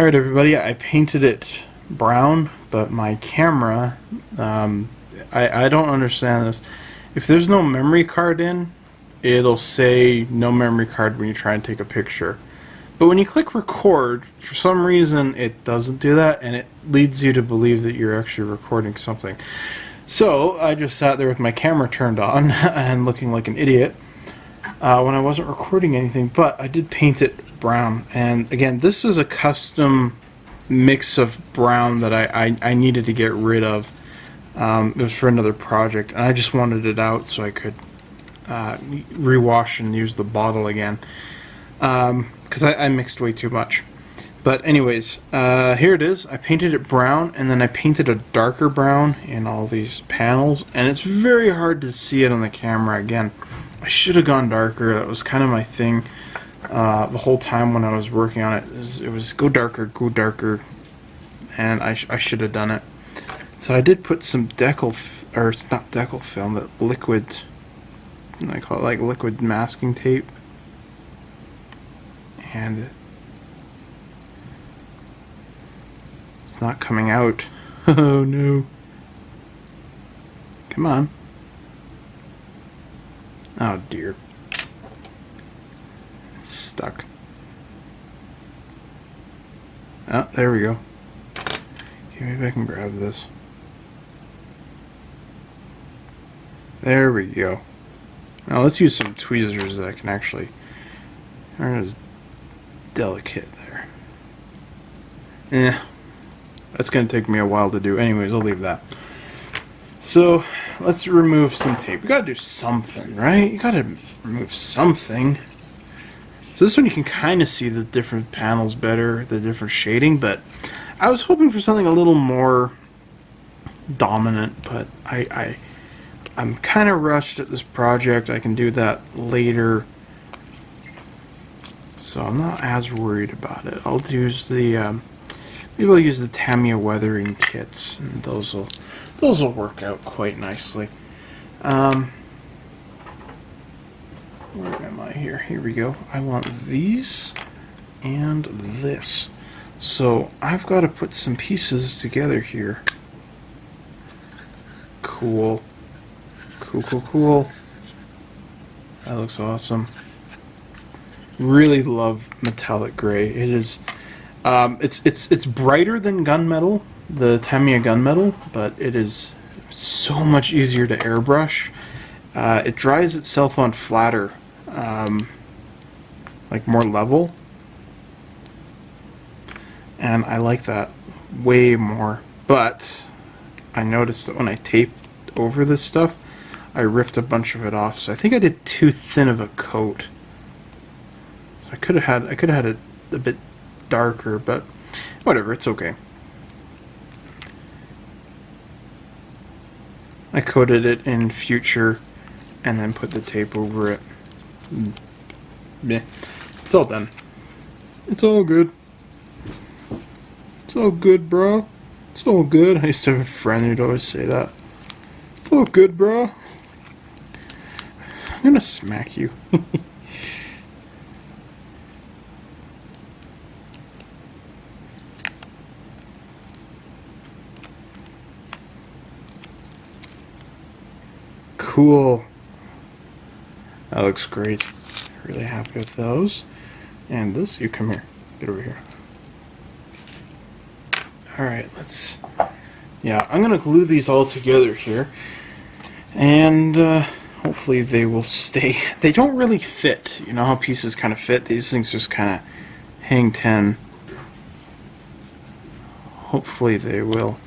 Alright everybody, I painted it brown, but my camera, I don't understand this. If there's no memory card in, it'll say no memory card when you try and take a picture. But when you click record, for some reason it doesn't do that, and it leads you to believe that you're actually recording something. So I just sat there with my camera turned on and looking like an idiot when I wasn't recording anything, but I did paint it brown. And again, this was a custom mix of brown that I needed to get rid of. It was for another project, and I just wanted it out so I could rewash and use the bottle again, because I mixed way too much. But anyways, here it is. I painted it brown, and then I painted a darker brown in all these panels, and it's very hard to see it on the camera. Again, I should have gone darker. That was kind of my thing the whole time when I was working on it. It was go darker, and I should have done it. So I did put some or it's not decal film, but liquid, I call it like liquid masking tape, and it's not coming out. Oh no. Come on. Oh dear. It's stuck. Oh, there we go. Okay, maybe I can grab this. There we go. Now let's use some tweezers that can actually aren't as delicate there. That's gonna take me a while to do. Anyways, I'll leave that. So let's remove some tape. You gotta do something, right? You gotta remove something. So this one you can kind of see the different panels better, the different shading, but I was hoping for something a little more dominant, but I'm kind of rushed at this project. I can do that later, so I'm not as worried about it. I'll use the maybe I'll use the Tamiya weathering kits, and those will work out quite nicely. Where am I here? Here we go. I want these and this. So I've got to put some pieces together here. Cool. Cool. That looks awesome. Really love metallic gray. It is. It's brighter than gunmetal, the Tamiya gunmetal, but it is so much easier to airbrush. It dries itself on flatter, like more level, and I like that way more. But I noticed that when I taped over this stuff, I ripped a bunch of it off. So I think I did too thin of a coat. So I could have had it a bit darker, but whatever, it's okay. I coated it in Future and then put the tape over it. Yeah, it's all done. It's all good. It's all good, bro. It's all good. I used to have a friend who'd always say that. It's all good, bro. I'm gonna smack you. Cool. That looks great. Really happy with those. And this, you come here. Get over here. Alright, let's... Yeah, I'm gonna glue these all together here. And hopefully they will stay. They don't really fit. You know how pieces kind of fit? These things just kind of hang 10. Hopefully they will.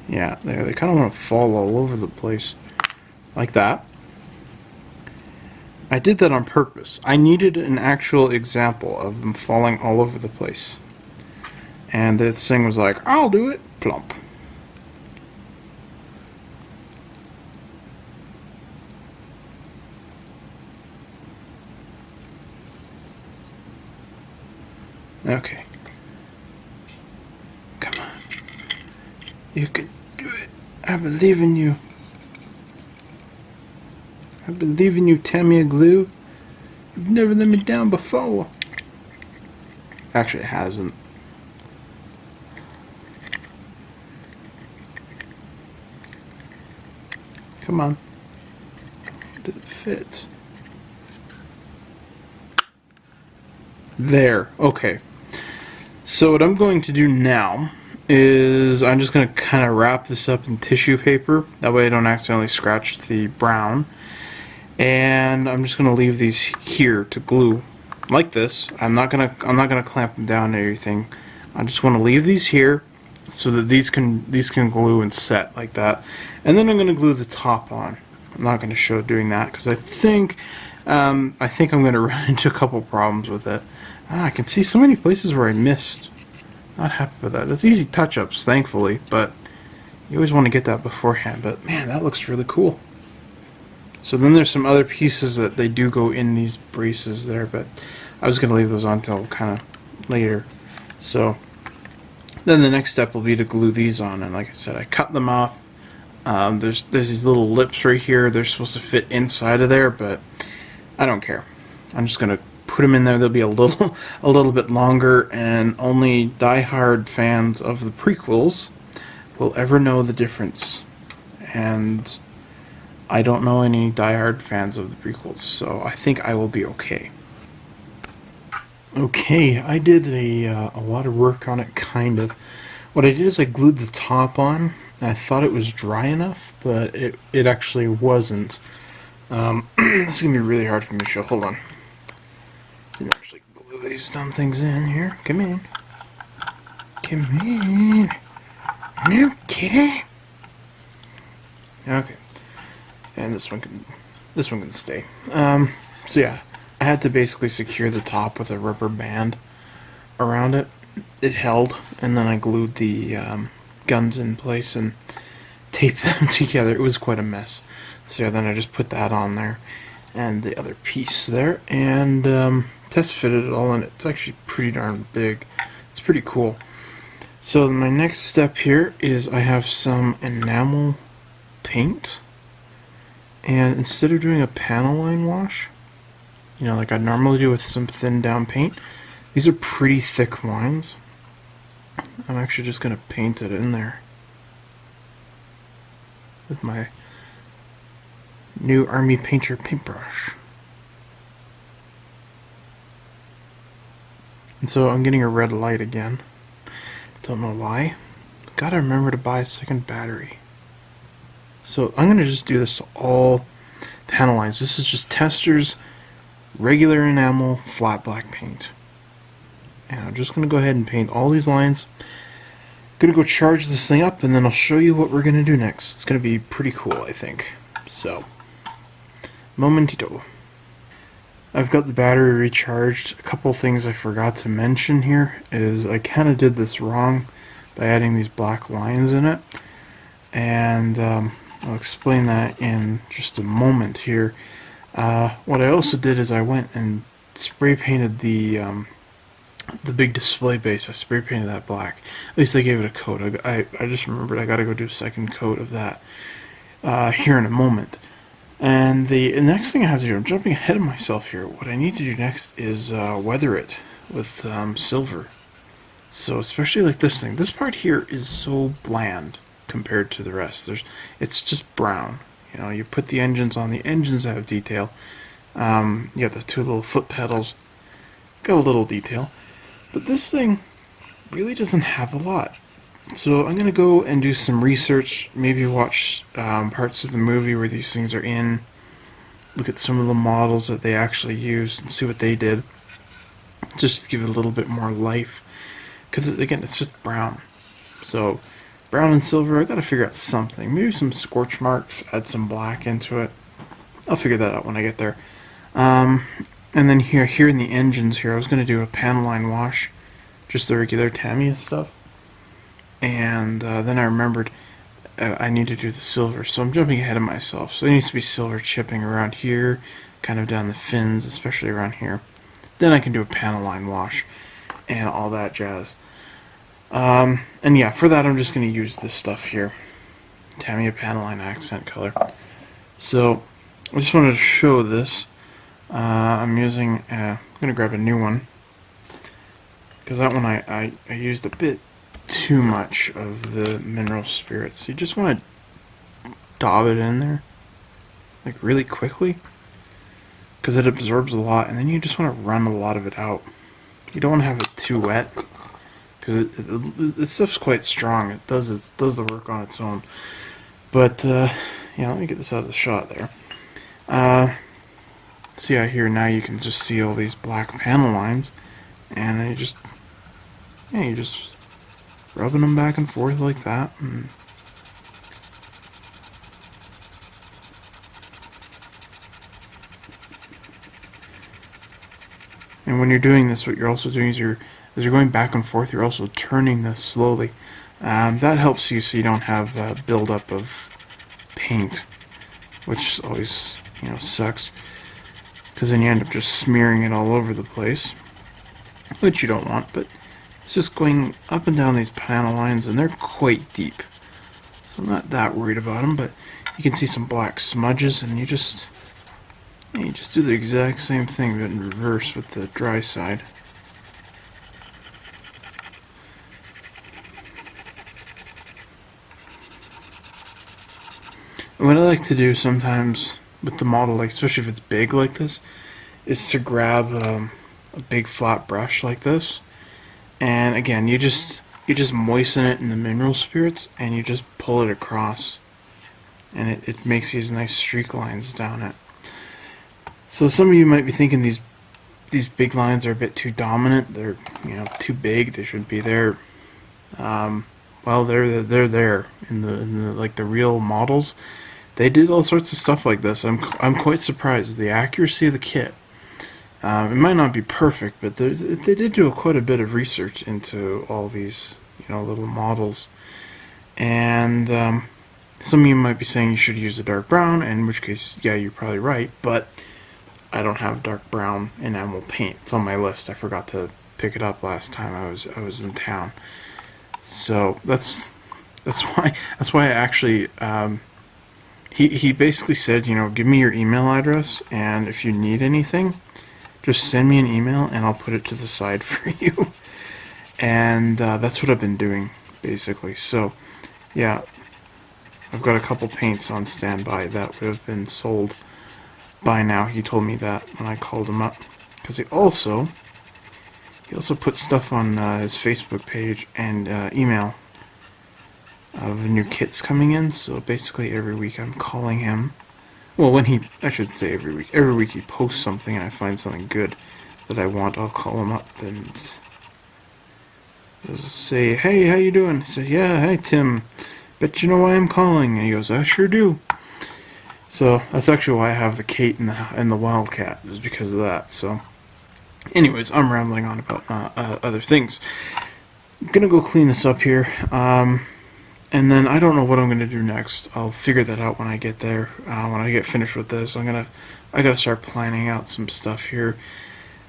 Yeah, they kind of want to fall all over the place. Like that. I did that on purpose. I needed an actual example of them falling all over the place. And this thing was like, I'll do it. Plump. Okay. Come on. You can do it. I believe in you. I believe in you, Tamiya Glue. You've never let me down before. Actually, it hasn't. Come on. Did it fit? There. Okay. So what I'm going to do now is I'm just going to kind of wrap this up in tissue paper. That way I don't accidentally scratch the brown. And I'm just going to leave these here to glue like this. I'm not going to clamp them down or anything. I just want to leave these here so that these can glue and set like that. And then I'm going to glue the top on. I'm not going to show doing that because I think I'm going to run into a couple problems with it. I can see so many places where I missed. Not happy with that. That's easy touch-ups, thankfully, but you always want to get that beforehand. But man, that looks really cool. So then there's some other pieces that they do go in these braces there, but I was going to leave those on until kind of later. So then the next step will be to glue these on, and like I said, I cut them off. There's these little lips right here. They're supposed to fit inside of there, but I don't care. I'm just going to put them in there. They'll be a little bit longer, and only die-hard fans of the prequels will ever know the difference. And I don't know any die-hard fans of the prequels, so I think I will be okay. Okay, I did a lot of work on it, kind of. What I did is I glued the top on. I thought it was dry enough, but it actually wasn't. This is going to be really hard for me to show. Hold on. Let me actually glue these dumb things in here. Come in. Come in. No kitty. Okay. And this one can stay. So yeah, I had to basically secure the top with a rubber band around it. It held, and then I glued the guns in place and taped them together. It was quite a mess. So yeah, then I just put that on there and the other piece there, and test fitted it all in. It's actually pretty darn big. It's pretty cool. So my next step here is I have some enamel paint. And instead of doing a panel line wash, you know, like I'd normally do with some thin down paint, these are pretty thick lines. I'm actually just going to paint it in there with my new Army Painter paintbrush. And so I'm getting a red light again. Don't know why. Gotta remember to buy a second battery. So I'm going to just do this to all panel lines. This is just Testors, regular enamel, flat black paint. And I'm just going to go ahead and paint all these lines. Going to go charge this thing up, and then I'll show you what we're going to do next. It's going to be pretty cool, I think. So, momentito. I've got the battery recharged. A couple things I forgot to mention here is I kind of did this wrong by adding these black lines in it. And I'll explain that in just a moment here. What I also did is I went and spray painted the big display base. I spray painted that black. At least I gave it a coat. I just remembered I gotta go do a second coat of that here in a moment. And the next thing I have to do, I'm jumping ahead of myself here. What I need to do next is weather it with silver. So especially like this thing. This part here is so bland compared to the rest. It's just brown. You know, you put the engines on. The engines have detail. You got the two little foot pedals. Got a little detail. But this thing really doesn't have a lot. So I'm going to go and do some research, maybe watch parts of the movie where these things are in, look at some of the models that they actually used and see what they did, just to give it a little bit more life. Because again, it's just brown. So brown and silver, I've got to figure out something. Maybe some scorch marks, add some black into it. I'll figure that out when I get there. And then here in the engines here, I was going to do a panel line wash, just the regular Tamiya stuff. And then I remembered I need to do the silver, so I'm jumping ahead of myself. So there needs to be silver chipping around here, kind of down the fins, especially around here. Then I can do a panel line wash and all that jazz. And yeah, for that I'm just going to use this stuff here. Tamiya Panaline accent color. So I just wanted to show this. I'm using, I'm going to grab a new one, because that one I used a bit too much of the mineral spirits. You just want to daub it in there, like really quickly, because it absorbs a lot, and then you just want to run a lot of it out. You don't want to have it too wet, because this stuff's quite strong. It does the work on its own. But yeah, let me get this out of the shot there. See out here now, you can just see all these black panel lines, and then you just rubbing them back and forth like that. And when you're doing this, what you're also doing is as you're going back and forth, you're also turning this slowly. That helps you so you don't have buildup of paint, which always, sucks, because then you end up just smearing it all over the place, which you don't want. But it's just going up and down these panel lines, and they're quite deep, so I'm not that worried about them. But you can see some black smudges, and you just do the exact same thing but in reverse with the dry side. What I like to do sometimes with the model, like especially if it's big like this, is to grab a big flat brush like this, and again you just moisten it in the mineral spirits, and you just pull it across, and it makes these nice streak lines down it. So some of you might be thinking these big lines are a bit too dominant. They're too big. They should be there. Well, they're there in the like the real models. They did all sorts of stuff like this. I'm quite surprised. The accuracy of the kit. It might not be perfect, but they did do quite a bit of research into all these little models. And some of you might be saying you should use a dark brown, in which case, yeah, you're probably right. But I don't have dark brown enamel paint. It's on my list. I forgot to pick it up last time I was in town. So that's why I actually he basically said, give me your email address, and if you need anything, just send me an email and I'll put it to the side for you. And that's what I've been doing basically. So yeah, I've got a couple paints on standby that would have been sold by now. He told me that when I called him up, because he also put stuff on his Facebook page and email of new kits coming in. So basically every week I'm calling him. Well, I should say every week. Every week he posts something and I find something good that I want, I'll call him up and just say, hey, how you doing? He says, yeah, hey Tim, bet you know why I'm calling. And he goes, I sure do. So that's actually why I have the Kate and the Wildcat, is because of that. So anyways, I'm rambling on about other things. I'm gonna go clean this up here, and then I don't know what I'm gonna do next. I'll figure that out when I get there. When I get finished with this, I gotta start planning out some stuff here,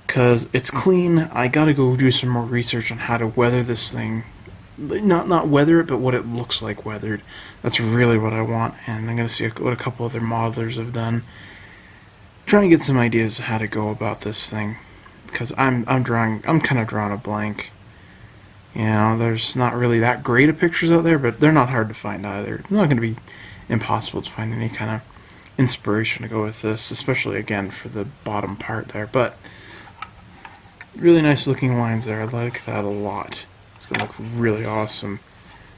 cause it's clean. I gotta go do some more research on how to weather this thing. Not weather it, but what it looks like weathered. That's really what I want, and I'm gonna see what a couple other modelers have done. Trying to get some ideas of how to go about this thing, because I'm kind of drawing a blank. There's not really that great of pictures out there, but they're not hard to find either. It's not going to be impossible to find any kind of inspiration to go with this, especially again for the bottom part there. But really nice looking lines there. I like that a lot. It's going to look really awesome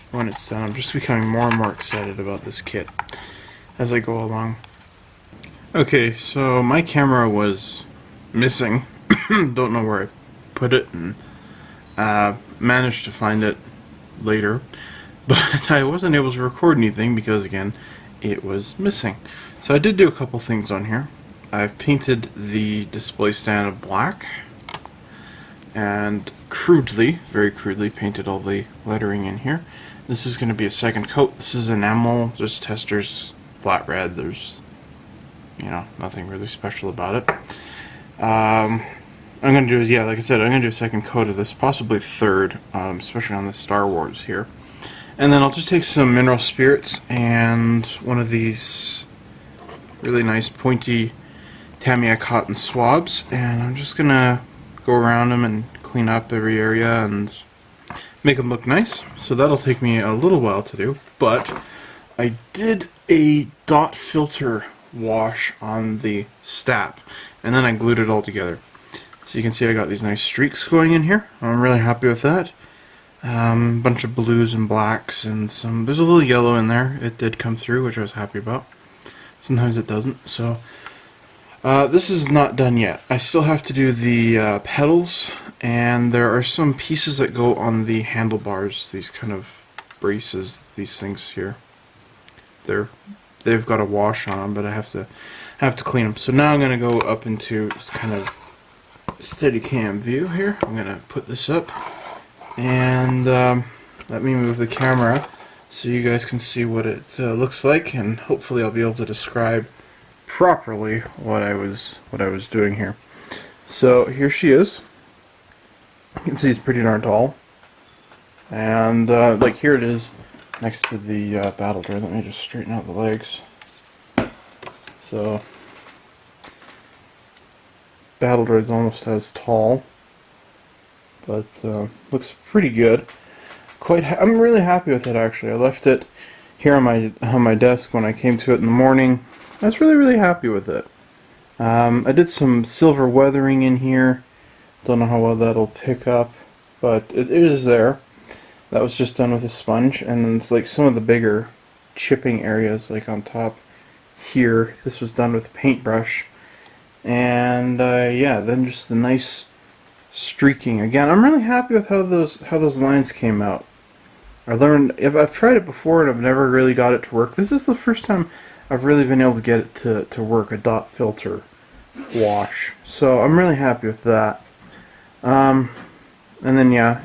when it's done. I'm just becoming more and more excited about this kit as I go along. Okay, so my camera was missing. Don't know where I put it, and managed to find it later, but I wasn't able to record anything because again it was missing. So I did do a couple things on here. I've painted the display stand black and very crudely painted all the lettering in here. This is going to be a second coat. This is enamel, just testers, flat red. There's nothing really special about it. I'm going to do, like I said, I'm going to do a second coat of this, possibly third, especially on the Star Wars here. And then I'll just take some mineral spirits and one of these really nice pointy Tamiya cotton swabs, and I'm just gonna go around them and clean up every area and make them look nice. So that'll take me a little while to do, but I did a dot filter wash on the STAP, and then I glued it all together. So you can see I got these nice streaks going in here. I'm really happy with that. Bunch of blues and blacks and there's a little yellow in there. It did come through, which I was happy about. Sometimes it doesn't. So this is not done yet. I still have to do the pedals, and there are some pieces that go on the handlebars, these kind of braces, these things here. They've got a wash on them, but I have to clean them. So now I'm going to go up into kind of steady cam view here. I'm going to put this up and let me move the camera so you guys can see what it looks like, and hopefully I'll be able to describe properly what I was doing here. So here she is. You can see it's pretty darn tall, and like here it is next to the battle droid. Let me just straighten out the legs. So battle droid's almost as tall, but looks pretty good. I'm really happy with it, actually. I left it here on my desk when I came to it in the morning. I was really happy with it. I did some silver weathering in here. Don't know how well that'll pick up, but it is there. That was just done with a sponge, and then it's like some of the bigger chipping areas, like on top here. This was done with a paintbrush, and yeah, then just the nice streaking. Again, I'm really happy with how those lines came out. I learned, if I've tried it before and I've never really got it to work. This is the first time I've really been able to get it to work, a dot filter wash. So I'm really happy with that. And then yeah,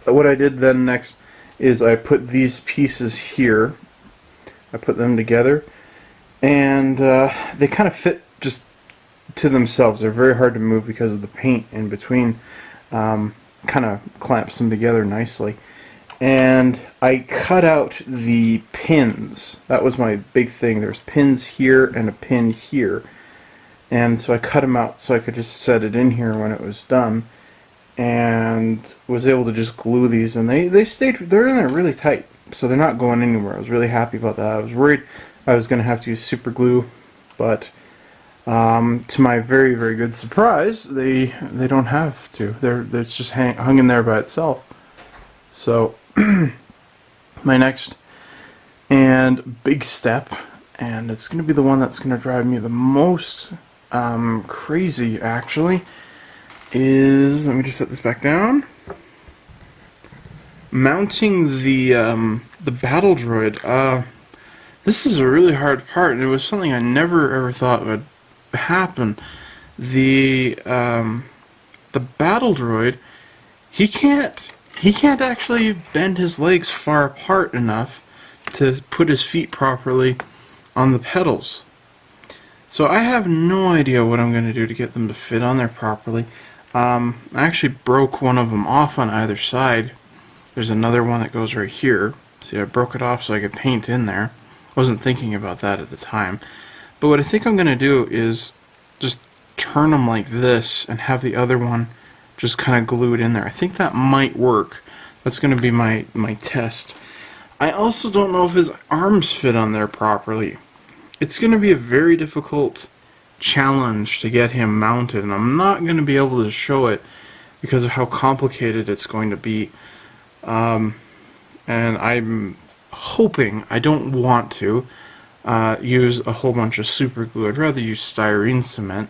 what I did then next is I put these pieces here. I put them together, and they kind of fit just to themselves. They're very hard to move because of the paint in between. Kind of clamps them together nicely. And I cut out the pins. That was my big thing. There's pins here and a pin here. And so I cut them out so I could just set it in here when it was done. And was able to just glue these, and they're in there really tight. So they're not going anywhere. I was really happy about that. I was worried I was going to have to use super glue, but to my very good surprise, they don't have to. It's just hung in there by itself. So my next and big step, and it's going to be the one that's going to drive me the most crazy, actually, is, let me just set this back down, mounting the battle droid. This is a really hard part, and it was something I never ever thought would happen. The battle droid, he can't actually bend his legs far apart enough to put his feet properly on the pedals. So I have no idea what I'm going to do to get them to fit on there properly. I actually broke one of them off on either side. There's another one that goes right here. See, I broke it off so I could paint in there. Wasn't thinking about that at the time. But what I think I'm going to do is just turn them like this and have the other one just kind of glued in there. I think that might work. That's going to be my test. I also don't know if his arms fit on there properly. It's going to be a very difficult challenge to get him mounted, and I'm not going to be able to show it because of how complicated it's going to be. And I'm hoping, I don't want to use a whole bunch of super glue. I'd rather use styrene cement,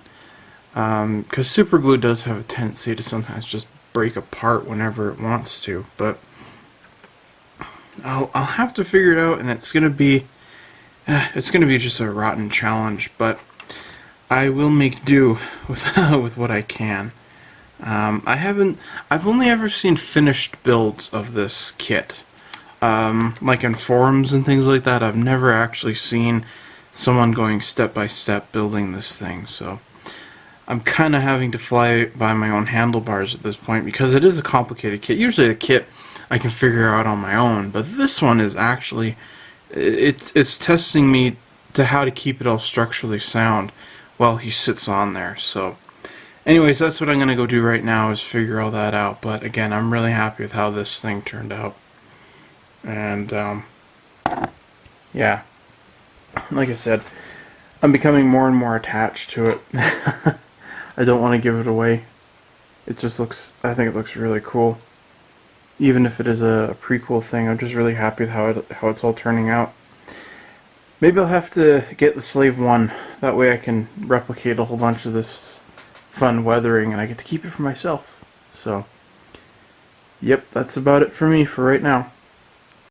because super glue does have a tendency to sometimes just break apart whenever it wants to. But I'll have to figure it out, and it's gonna be just a rotten challenge. But I will make do with what I can. I've only ever seen finished builds of this kit, like in forums and things like that. I've never actually seen someone going step by step building this thing, so I'm kind of having to fly by my own handlebars at this point because it is a complicated kit. Usually a kit I can figure out on my own. But this one is actually, it's testing me to how to keep it all structurally sound while he sits on there. So anyways, that's what I'm going to go do right now, is figure all that out. But again, I'm really happy with how this thing turned out. And yeah, like I said, I'm becoming more and more attached to it. I don't want to give it away. It just looks, I think it looks really cool. Even if it is a prequel thing, I'm just really happy with how it's all turning out. Maybe I'll have to get the Slave 1. That way I can replicate a whole bunch of this fun weathering and I get to keep it for myself. So, yep, that's about it for me for right now.